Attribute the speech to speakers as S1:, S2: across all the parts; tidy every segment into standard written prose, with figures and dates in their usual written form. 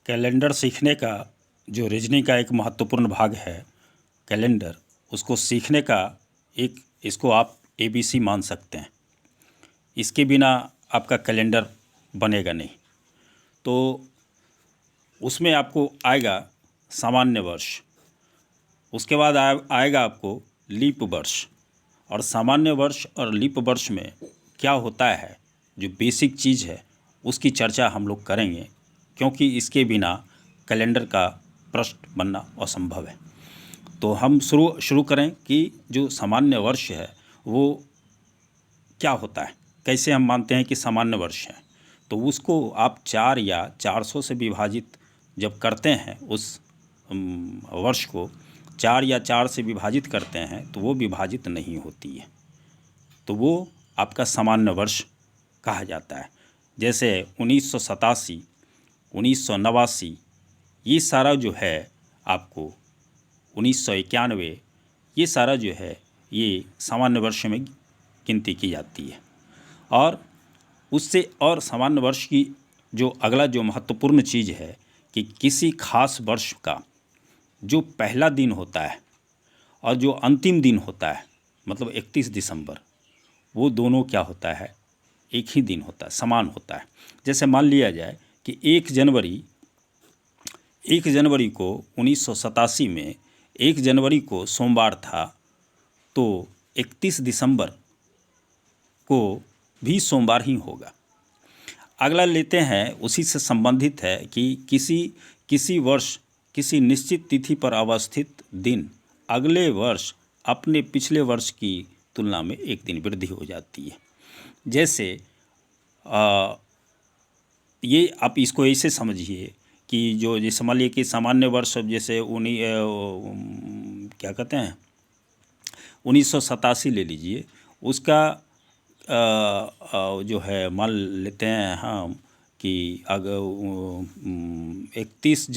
S1: Calendar सीखने का जो रीजनिंग का एक महत्वपूर्ण भाग है कैलेंडर, उसको सीखने का एक इसको आप ABC मान सकते हैं। इसके बिना आपका कैलेंडर बनेगा नहीं। तो उसमें आपको आएगा सामान्य वर्ष, उसके बाद आएगा आपको लीप वर्ष। और सामान्य वर्ष और लीप वर्ष में क्या होता है, जो बेसिक चीज़ है उसकी चर्चा हम लोग करेंगे, क्योंकि इसके बिना कैलेंडर का प्रश्न बनना असंभव है। तो हम शुरू करें कि जो सामान्य वर्ष है वो क्या होता है, कैसे हम मानते हैं कि सामान्य वर्ष है। तो उसको आप 4 या 400 से विभाजित जब करते हैं, उस वर्ष को 4 या 4 से विभाजित करते हैं तो वो विभाजित नहीं होती है, तो वो आपका सामान्य वर्ष कहा जाता है। जैसे 1987, 1989, ये सारा जो है आपको 1991, ये सारा जो है ये सामान्य वर्ष में गिनती की जाती है। और उससे और सामान्य वर्ष की जो अगला जो महत्वपूर्ण चीज़ है कि किसी खास वर्ष का जो पहला दिन होता है और जो अंतिम दिन होता है, मतलब 31 दिसंबर, वो दोनों क्या होता है, एक ही दिन होता है, समान होता है। जैसे मान लिया जाए कि 1 जनवरी को 1987 में 1 जनवरी को सोमवार था, तो 31 दिसंबर को भी सोमवार ही होगा। अगला लेते हैं, उसी से संबंधित है कि किसी वर्ष किसी निश्चित तिथि पर अवस्थित दिन अगले वर्ष अपने पिछले वर्ष की तुलना में एक दिन वृद्धि हो जाती है। जैसे ये आप इसको ऐसे समझिए कि जो जैसे मान लीजिए कि सामान्य वर्ष जैसे क्या कहते हैं 1987 ले लीजिए, उसका जो है मान लेते हैं हम कि अगर 3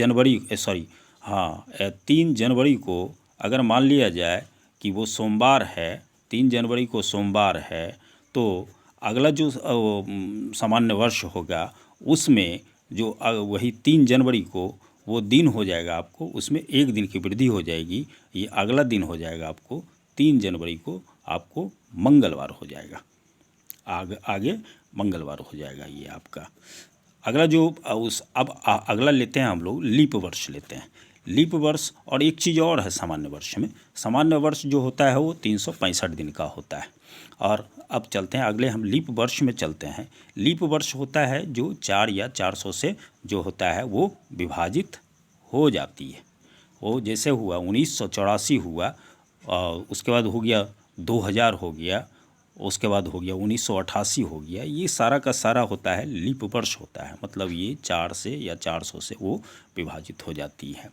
S1: जनवरी को अगर मान लिया जाए कि वो सोमवार है, 3 जनवरी को सोमवार है, तो अगला जो सामान्य वर्ष होगा उसमें जो वही 3 जनवरी को वो दिन हो जाएगा आपको, उसमें एक दिन की वृद्धि हो जाएगी। ये अगला दिन हो जाएगा आपको 3 जनवरी को आपको मंगलवार हो जाएगा, आगे मंगलवार हो जाएगा ये आपका। अगला जो अगला लेते हैं हम लोग लीप वर्ष लेते हैं। लीप वर्ष और एक चीज़ और है सामान्य वर्ष में, सामान्य वर्ष जो होता है वो 365 दिन का होता है। और अब चलते हैं अगले, हम लीप वर्ष में चलते हैं। लीप वर्ष होता है जो 4 या 400 से जो होता है वो विभाजित हो जाती है। वो जैसे हुआ 1984 हुआ, और उसके बाद हो गया 2000 हो गया, उसके बाद हो गया 1988 हो गया, ये सारा का सारा होता है लीप वर्ष होता है। मतलब ये 4 से या 400 से वो विभाजित हो जाती है।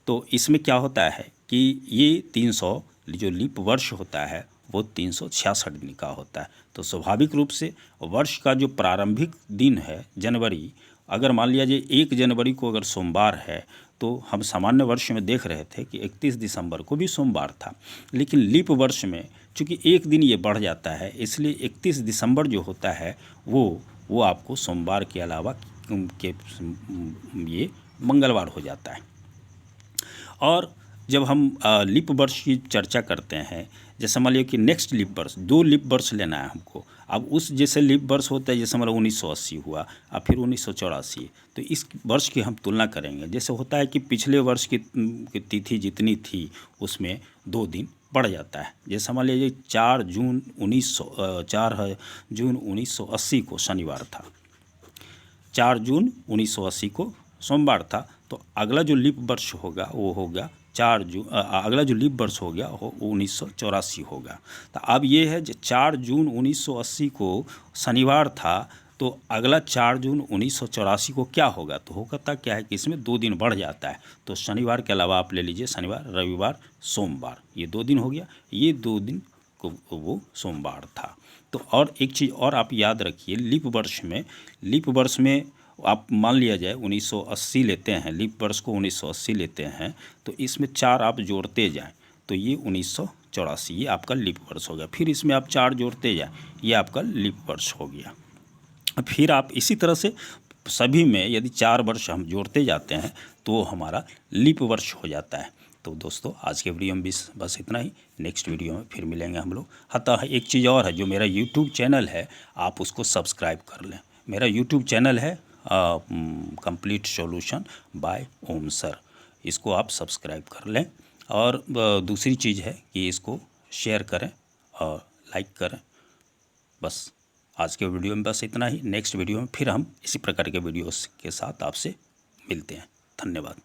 S1: तो इसमें क्या होता है कि ये 300 जो लीप वर्ष होता है वो 366 दिन का होता है। तो स्वाभाविक रूप से वर्ष का जो प्रारंभिक दिन है जनवरी, अगर मान लिया जाए 1 जनवरी को अगर सोमवार है, तो हम सामान्य वर्ष में देख रहे थे कि 31 दिसंबर को भी सोमवार था, लेकिन लीप वर्ष में चूँकि एक दिन ये बढ़ जाता है, इसलिए 31 दिसंबर जो होता है वो आपको सोमवार के अलावा के ये मंगलवार हो जाता है। और जब हम लीप वर्ष की चर्चा करते हैं, जैसे मान लीजिए कि नेक्स्ट लीप वर्ष, 2 लीप वर्ष लेना है हमको। अब उस जैसे लीप वर्ष होता है, जैसे हमारा 1980 हुआ और फिर 1984, तो इस वर्ष की हम तुलना करेंगे। जैसे होता है कि पिछले वर्ष की तिथि जितनी थी उसमें 2 दिन बढ़ जाता है। जैसे मान लीजिए 4 जून 1980 को शनिवार था, 4 जून 1980 को सोमवार था, तो अगला जो लीप वर्ष होगा वो होगा अगला जो लीप वर्ष हो गया वो 1984 होगा। तो अब ये है, 4 जून 1980 को शनिवार था, तो अगला 4 जून 1984 को क्या होगा, तो होता क्या है कि इसमें 2 दिन बढ़ जाता है। तो शनिवार के अलावा आप ले लीजिए शनिवार, रविवार, सोमवार, ये 2 दिन हो गया, ये 2 दिन को वो सोमवार था। तो और एक चीज़ और आप याद रखिए, लीप वर्ष में आप मान लिया जाए 1980 लेते हैं, लीप वर्ष को 1980 लेते हैं, तो इसमें 4 आप जोड़ते जाएं तो ये 1984 ये आपका लीप वर्ष हो गया। फिर इसमें आप 4 जोड़ते जाएं, ये आपका लीप वर्ष हो गया। फिर आप इसी तरह से सभी में यदि 4 वर्ष हम जोड़ते जाते हैं तो हमारा लीप वर्ष हो जाता है। तो दोस्तों आज के वीडियो में बस इतना ही। नेक्स्ट वीडियो में फिर मिलेंगे हम लोग। हाँ, एक चीज़ और है, जो मेरा यूट्यूब चैनल है आप उसको सब्सक्राइब कर लें। मेरा यूट्यूब चैनल है complete solution by Om sir, इसको आप सब्सक्राइब कर लें। और दूसरी चीज़ है कि इसको शेयर करें और लाइक करें। बस आज के वीडियो में बस इतना ही। नेक्स्ट वीडियो में फिर हम इसी प्रकार के वीडियोस के साथ आपसे मिलते हैं। धन्यवाद।